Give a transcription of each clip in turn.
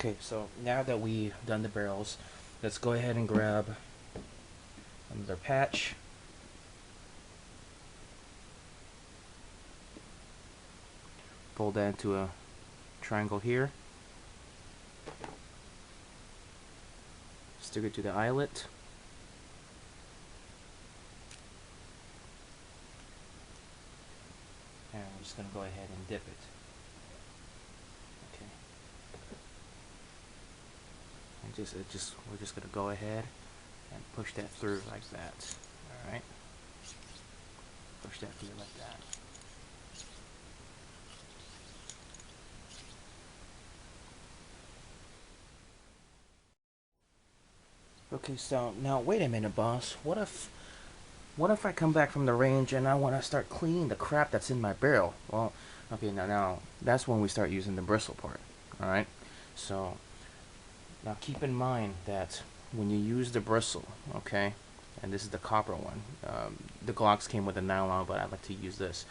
Okay, so now that we've done the barrels, let's go ahead and grab another patch. Fold that into a triangle here. Stick it to the eyelet. And we're just going to go ahead and dip it. Okay. And we're just going to go ahead and push that through like that. All right. Push that through like that. Okay, so now wait a minute, boss. What if I come back from the range and I want to start cleaning the crap that's in my barrel? Well, okay, now that's when we start using the bristle part. All right. So now keep in mind that when you use the bristle, okay, and this is the copper one. The Glocks came with a nylon, but I like to use this.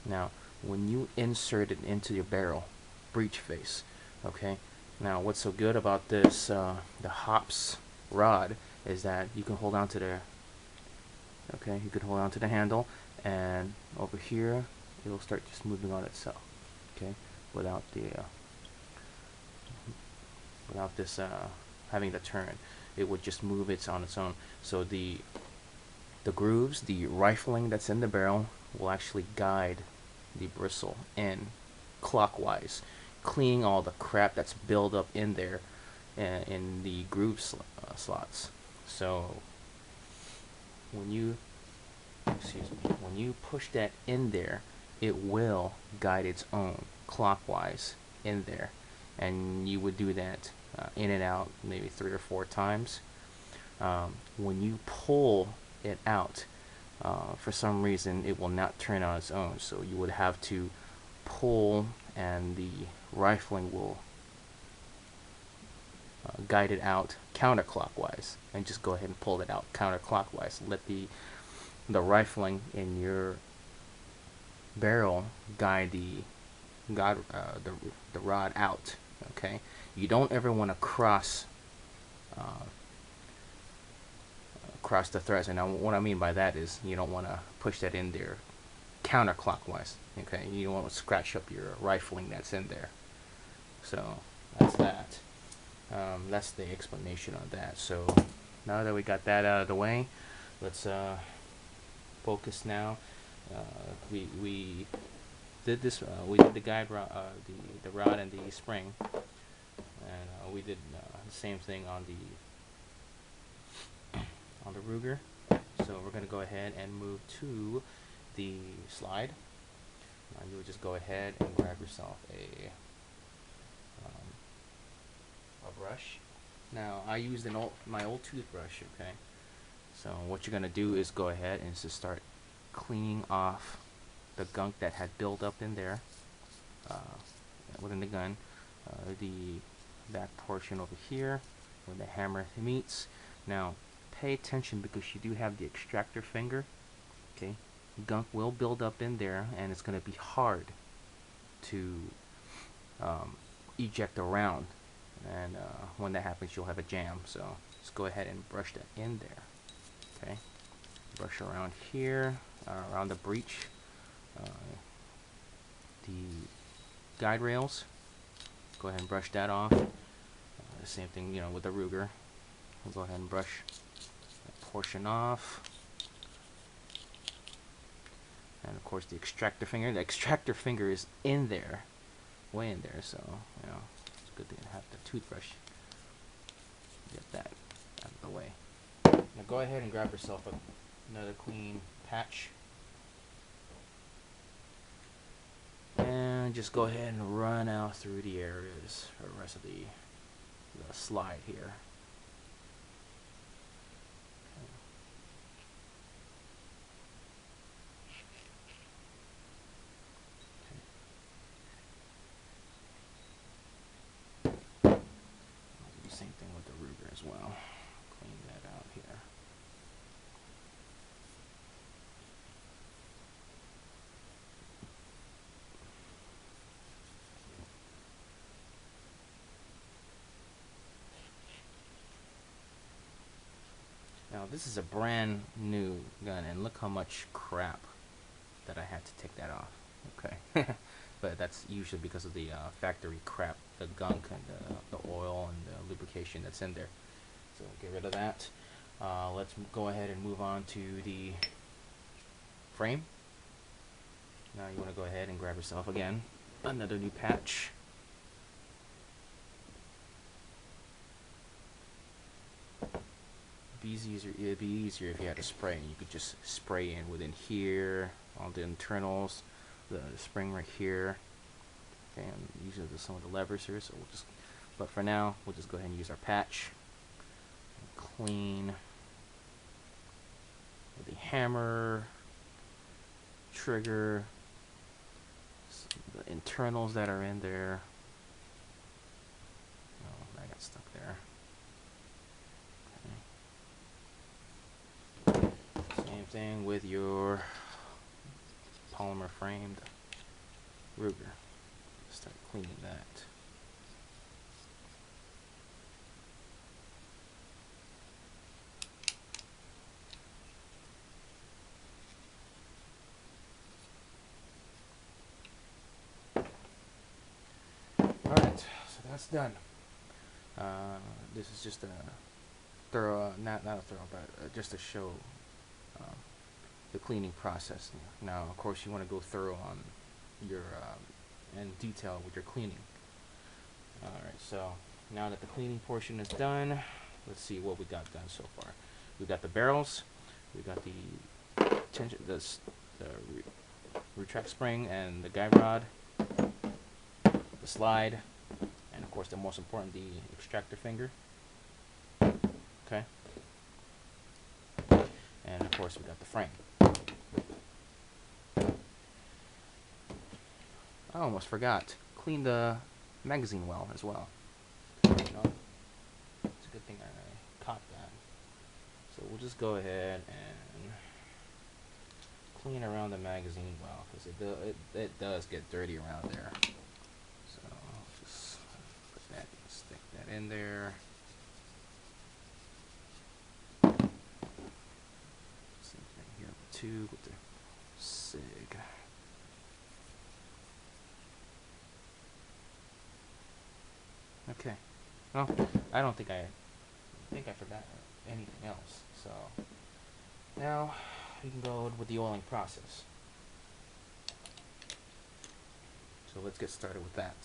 Now, when you insert it into your barrel, breech face, okay. Now, what's so good about this, the hops rod, is that you can hold on to the, okay, you can hold on to the handle, and over here, it'll start just moving on itself, okay, without the, without this having the turn. It would just move it on its own. So the grooves, the rifling that's in the barrel will actually guide the bristle in clockwise, cleaning all the crap that's built up in there in the groove slots. So when you when you push that in there, it will guide its own clockwise in there, and you would do that in and out maybe 3 or 4 times. When you pull it out, for some reason it will not turn on its own, so you would have to pull, and the rifling will guide it out counterclockwise, and just go ahead and pull it out counterclockwise. Let the rifling in your barrel guide the rod out. Okay, you don't ever want to uh, cross the threads. And now what I mean by that is you don't want to push that in there counterclockwise. Okay, you don't want to scratch up your rifling that's in there. So that's that. That's the explanation on that. So now that we got that out of the way, let's focus now. We did this. We did the guide rod, the rod and the spring, and we did the same thing on the Ruger. So we're gonna go ahead and move to the slide. Now you would just go ahead and grab yourself a brush. Now I used my old toothbrush. Okay. So what you're gonna do is go ahead and just start cleaning off the gunk that had built up in there uh, within the gun. The back portion over here where the hammer meets. Now pay attention because you do have the extractor finger. Okay, gunk will build up in there, and it's going to be hard to eject around. And when that happens, you'll have a jam. So let's go ahead and brush that in there. Okay, brush around here, around the breech, the guide rails. Go ahead and brush that off. The same thing, with the Ruger. We'll go ahead and brush that portion off. And of course the extractor finger. The extractor finger is in there, way in there. So it's good to have the toothbrush. Get that out of the way. Now go ahead and grab yourself another clean patch. And just go ahead and run out through the areas, or the rest of the slide here. I'll do the same thing with the Ruger as well. Clean that out here. this is a brand new gun, and look how much crap that I had to take that off. Okay. But that's usually because of the factory crap, the gunk and the oil and the lubrication that's in there. So get rid of that. Let's go ahead and move on to the frame. Now you want to go ahead and grab yourself again another new patch. It'd be easier if you had a spray, and you could just spray in within here, all the internals, the spring right here. Okay, and usually there's some of the levers here, so but for now, we'll just go ahead and use our patch. Clean with the hammer, trigger, the internals that are in there. Oh, I got stuck there. Same thing with your polymer framed Ruger. Start cleaning that. Alright, so that's done. This is just a thorough, not a thorough, but just to show the cleaning process. Now, of course, you want to go thorough on your and detail with your cleaning. Alright, so now that the cleaning portion is done, let's see what we got done so far. We've got the barrels, we've got the tension, the retract spring and the guide rod, the slide, and of course the most important, the extractor finger. Okay, and of course we got the frame. I almost forgot, clean the magazine well as well. You know, it's a good thing I caught that. So we'll just go ahead and clean around the magazine well, because it does get dirty around there. So just put that, stick that in there. Same thing here with the tube with the SIG. Okay. Well, I don't think I forgot anything else. So now we can go with the oiling process. So let's get started with that.